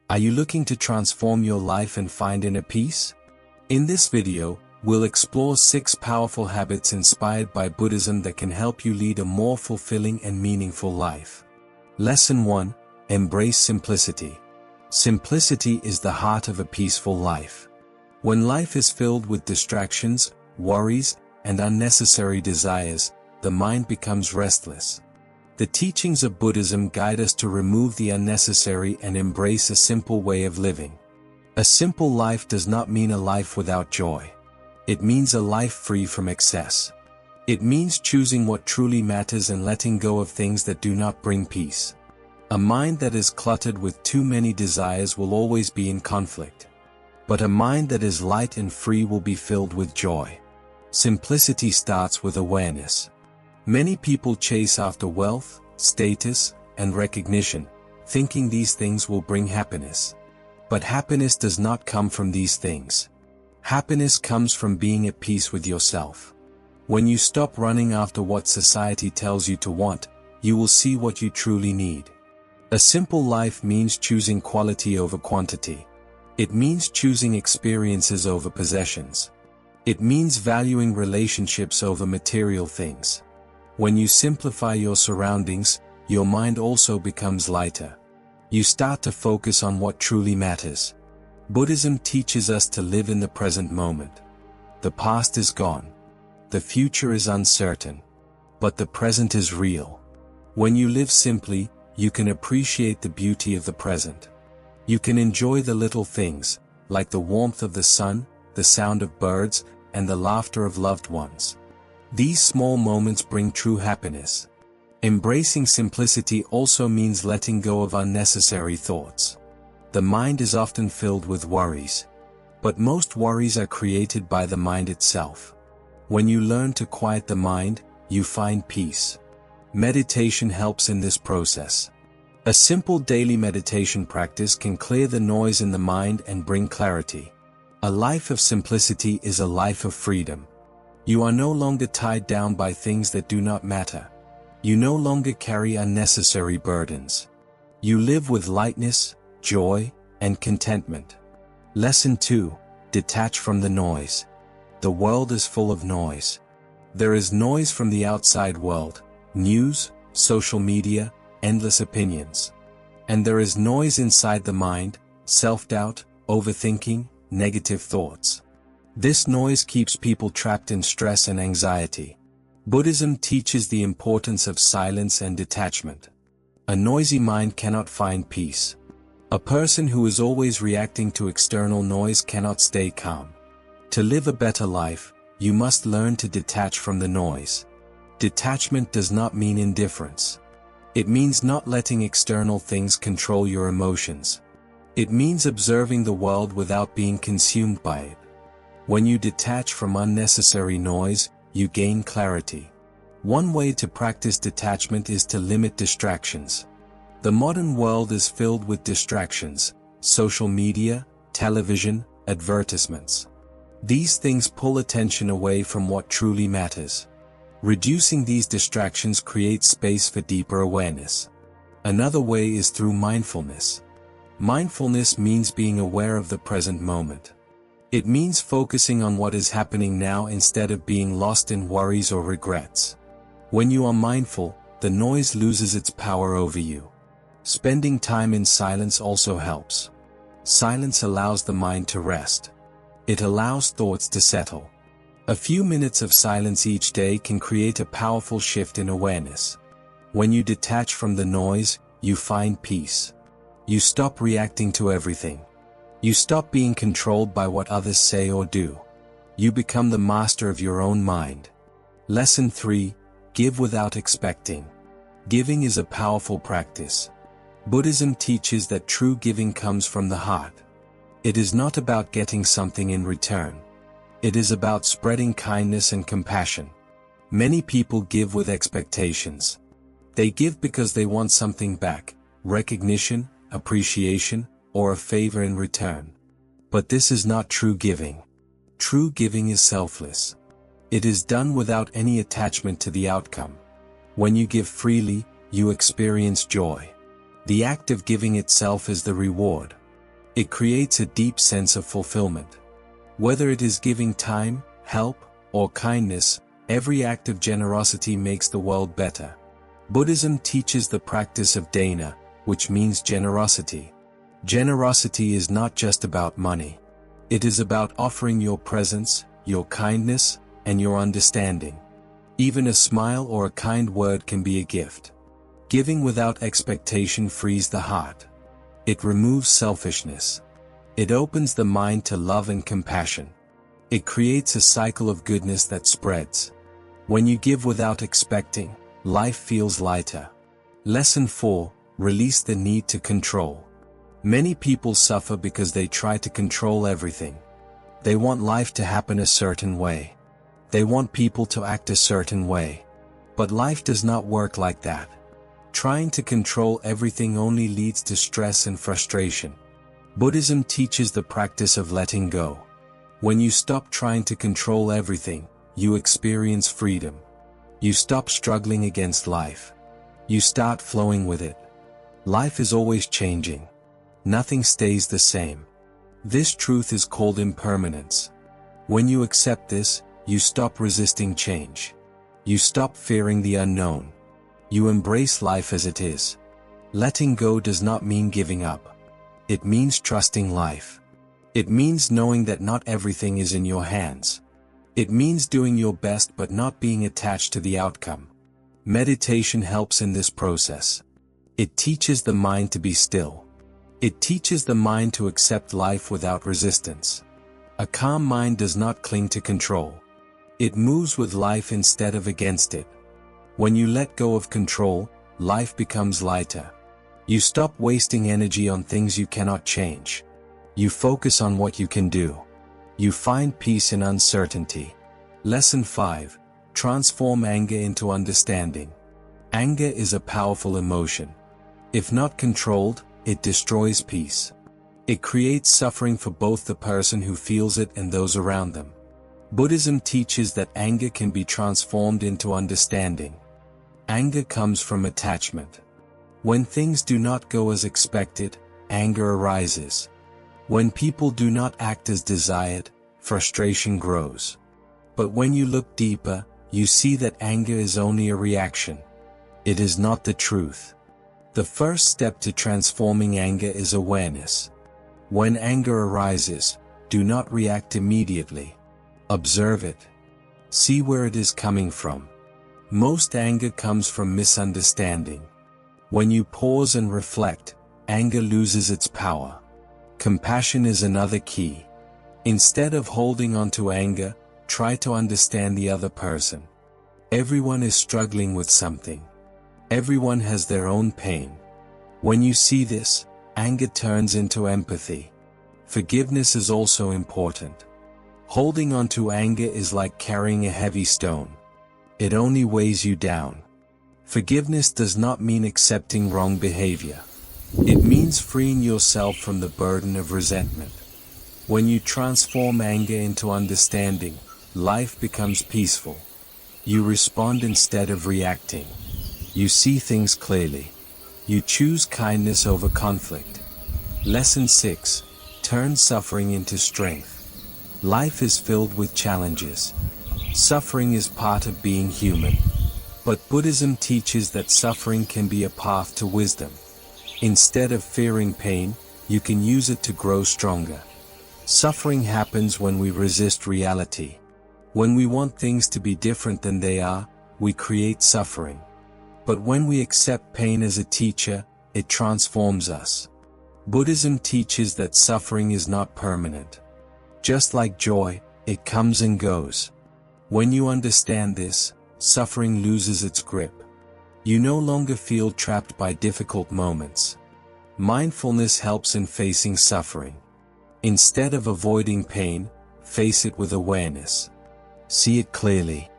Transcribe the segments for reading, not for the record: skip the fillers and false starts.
Are you looking to transform your life and find inner peace? In this video, we'll explore 6 powerful habits inspired by Buddhism that can help you lead a more fulfilling and meaningful life. Lesson 1. Embrace simplicity. Simplicity is the heart of a peaceful life. When life is filled with distractions, worries, and unnecessary desires, the mind becomes restless. The teachings of Buddhism guide us to remove the unnecessary and embrace a simple way of living. A simple life does not mean a life without joy. It means a life free from excess. It means choosing what truly matters and letting go of things that do not bring peace. A mind that is cluttered with too many desires will always be in conflict. But a mind that is light and free will be filled with joy. Simplicity starts with awareness. Many people chase after wealth, status, and recognition, thinking these things will bring happiness. But happiness does not come from these things. Happiness comes from being at peace with yourself. When you stop running after what society tells you to want, you will see what you truly need. A simple life means choosing quality over quantity. It means choosing experiences over possessions. It means valuing relationships over material things. When you simplify your surroundings, your mind also becomes lighter. You start to focus on what truly matters. Buddhism teaches us to live in the present moment. The past is gone. The future is uncertain. But the present is real. When you live simply, you can appreciate the beauty of the present. You can enjoy the little things, like the warmth of the sun, the sound of birds, and the laughter of loved ones. These small moments bring true happiness. Embracing simplicity also means letting go of unnecessary thoughts. The mind is often filled with worries. But most worries are created by the mind itself. When you learn to quiet the mind, you find peace. Meditation helps in this process. A simple daily meditation practice can clear the noise in the mind and bring clarity. A life of simplicity is a life of freedom. You are no longer tied down by things that do not matter. You no longer carry unnecessary burdens. You live with lightness, joy, and contentment. Lesson 2. Detach from the noise. The world is full of noise. There is noise from the outside world, news, social media, endless opinions. And there is noise inside the mind, self-doubt, overthinking, negative thoughts. This noise keeps people trapped in stress and anxiety. Buddhism teaches the importance of silence and detachment. A noisy mind cannot find peace. A person who is always reacting to external noise cannot stay calm. To live a better life, you must learn to detach from the noise. Detachment does not mean indifference. It means not letting external things control your emotions. It means observing the world without being consumed by it. When you detach from unnecessary noise, you gain clarity. One way to practice detachment is to limit distractions. The modern world is filled with distractions: social media, television, advertisements. These things pull attention away from what truly matters. Reducing these distractions creates space for deeper awareness. Another way is through mindfulness. Mindfulness means being aware of the present moment. It means focusing on what is happening now instead of being lost in worries or regrets. When you are mindful, the noise loses its power over you. Spending time in silence also helps. Silence allows the mind to rest. It allows thoughts to settle. A few minutes of silence each day can create a powerful shift in awareness. When you detach from the noise, you find peace. You stop reacting to everything. You stop being controlled by what others say or do. You become the master of your own mind. Lesson 3. Give without expecting. Giving is a powerful practice. Buddhism teaches that true giving comes from the heart. It is not about getting something in return. It is about spreading kindness and compassion. Many people give with expectations. They give because they want something back: recognition, appreciation, or a favor in return. But this is not true giving. True giving is selfless. It is done without any attachment to the outcome. When you give freely, you experience joy. The act of giving itself is the reward. It creates a deep sense of fulfillment. Whether it is giving time, help, or kindness, every act of generosity makes the world better. Buddhism teaches the practice of dana, which means generosity. Generosity is not just about money. It is about offering your presence, your kindness, and your understanding. Even a smile or a kind word can be a gift. Giving without expectation frees the heart. It removes selfishness. It opens the mind to love and compassion. It creates a cycle of goodness that spreads. When you give without expecting, life feels lighter. Lesson 4: Release the need to control. Many people suffer because they try to control everything. They want life to happen a certain way. They want people to act a certain way. But life does not work like that. Trying to control everything only leads to stress and frustration. Buddhism teaches the practice of letting go. When you stop trying to control everything, you experience freedom. You stop struggling against life. You start flowing with it. Life is always changing. Nothing stays the same. This truth is called impermanence. When you accept this, you stop resisting change. You stop fearing the unknown. You embrace life as it is. Letting go does not mean giving up. It means trusting life. It means knowing that not everything is in your hands. It means doing your best but not being attached to the outcome. Meditation helps in this process. It teaches the mind to be still. It teaches the mind to accept life without resistance. A calm mind does not cling to control. It moves with life instead of against it. When you let go of control, life becomes lighter. You stop wasting energy on things you cannot change. You focus on what you can do. You find peace in uncertainty. Lesson 5: Transform anger into understanding. Anger is a powerful emotion. If not controlled, it destroys peace. It creates suffering for both the person who feels it and those around them. Buddhism teaches that anger can be transformed into understanding. Anger comes from attachment. When things do not go as expected, anger arises. When people do not act as desired, frustration grows. But when you look deeper, you see that anger is only a reaction. It is not the truth. The first step to transforming anger is awareness. When anger arises, do not react immediately. Observe it. See where it is coming from. Most anger comes from misunderstanding. When you pause and reflect, anger loses its power. Compassion is another key. Instead of holding on to anger, try to understand the other person. Everyone is struggling with something. Everyone has their own pain. When you see this, anger turns into empathy. Forgiveness is also important. Holding on to anger is like carrying a heavy stone. It only weighs you down. Forgiveness does not mean accepting wrong behavior. It means freeing yourself from the burden of resentment. When you transform anger into understanding, life becomes peaceful. You respond instead of reacting. You see things clearly. You choose kindness over conflict. Lesson 6: Turn suffering into strength. Life is filled with challenges. Suffering is part of being human. But Buddhism teaches that suffering can be a path to wisdom. Instead of fearing pain, you can use it to grow stronger. Suffering happens when we resist reality. When we want things to be different than they are, we create suffering. But when we accept pain as a teacher, it transforms us. Buddhism teaches that suffering is not permanent. Just like joy, it comes and goes. When you understand this, suffering loses its grip. You no longer feel trapped by difficult moments. Mindfulness helps in facing suffering. Instead of avoiding pain, face it with awareness. See it clearly.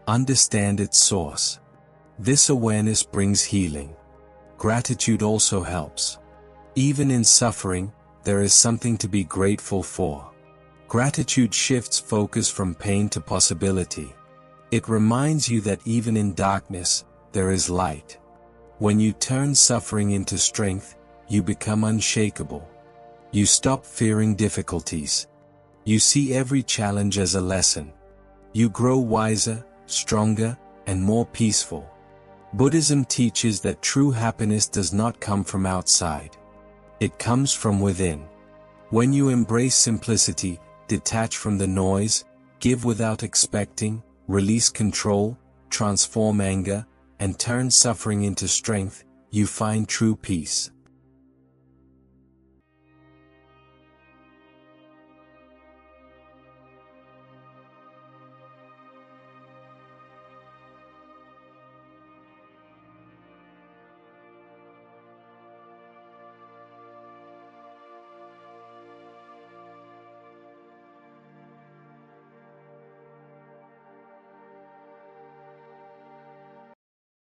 Understand its source. This awareness brings healing. Gratitude also helps. Even in suffering, there is something to be grateful for. Gratitude shifts focus from pain to possibility. It reminds you that even in darkness, there is light. When you turn suffering into strength, you become unshakable. You stop fearing difficulties. You see every challenge as a lesson. You grow wiser, stronger, and more peaceful. Buddhism teaches that true happiness does not come from outside. It comes from within. When you embrace simplicity, detach from the noise, give without expecting, release control, transform anger, and turn suffering into strength, you find true peace.